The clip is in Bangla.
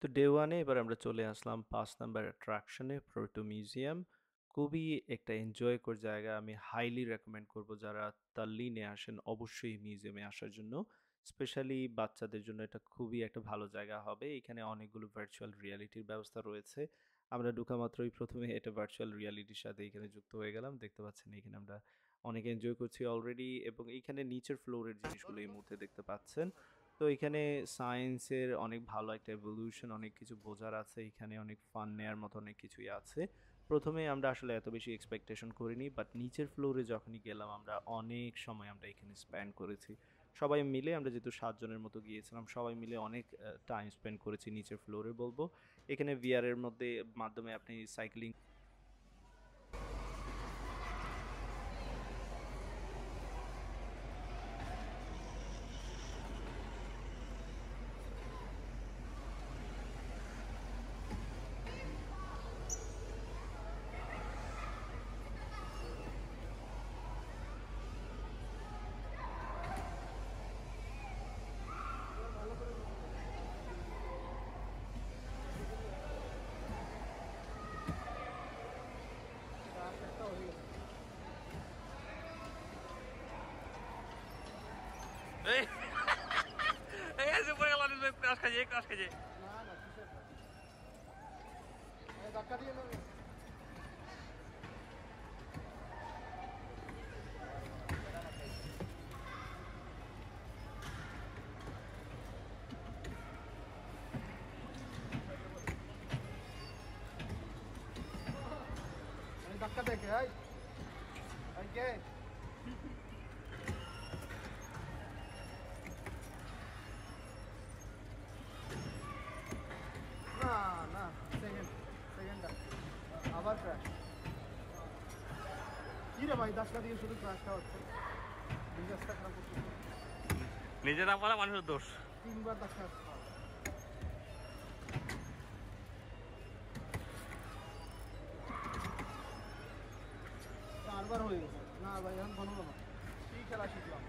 তো ডে 1 এ এবার আমরা চলে আসলাম ৫ নাম্বার অ্যাট্রাকশনে প্রোটো মিউজিয়াম। খুবই একটা এনজয়কর জায়গা। আমি হাইলি রেকমেন্ড করব যারা তাল্লিনে আসেন অবশ্যই এই মিউজিয়ামে আসার জন্য। স্পেশালি বাচ্চাদের জন্য এটা খুবই একটা ভালো জায়গা হবে। এখানে অনেকগুলো ভার্চুয়াল রিয়ালিটির ব্যবস্থা রয়েছে। আমরা ঢোকা মাত্রই ১ম এ এটা ভার্চুয়াল রিয়ালিটির সাথে এখানে যুক্ত হয়ে গেলাম। দেখতে পাচ্ছেন এখানে আমরা অনেক এনজয় করছি অলরেডি এবং এইখানে নিচের ফ্লোরের জিনিসগুলো এই মুহূর্তে দেখতে পাচ্ছেন। তো এখানে সায়েন্সের অনেক ভালো একটা এভলিউশন অনেক কিছু বোঝার আছে এখানে অনেক ফান নেয়ার মতো অনেক কিছুই আছে। প্রথমে আমরা আসলে এত বেশি এক্সপেকটেশন করিনি বাট নিচের ফ্লোরে যখনই গেলাম আমরা অনেক সময় আমরা এখানে স্পেন্ড করেছি। সবাই মিলে আমরা যেহেতু ৭ জনের মতো গিয়েছিলাম সবাই মিলে অনেক টাইম স্পেন্ড করেছি নিচের ফ্লোরে বলবো। এখানে ভিআর এর মধ্যে মাধ্যমে আপনি সাইক্লিং এই এই যে পড়ে গেল ক্রাশ খাইছে ক্রাশ খাইছে না না কিসের ধাক্কা দিয়ে নেবে ধাক্কা দেখে এই কে না না সেকেন্ডটা আবার ক্র্যাশ কি রে ভাই ধাক্কা দিয়ে শুধু ক্র্যাশটা হচ্ছে মেজাজটা খারাপ করছে নিজে না পারা মানুষের দোষ। 3বার ধাক্কা চারবার হয়ে গেছে না ভাই এখন ভালো না কি খেলা শিখলাম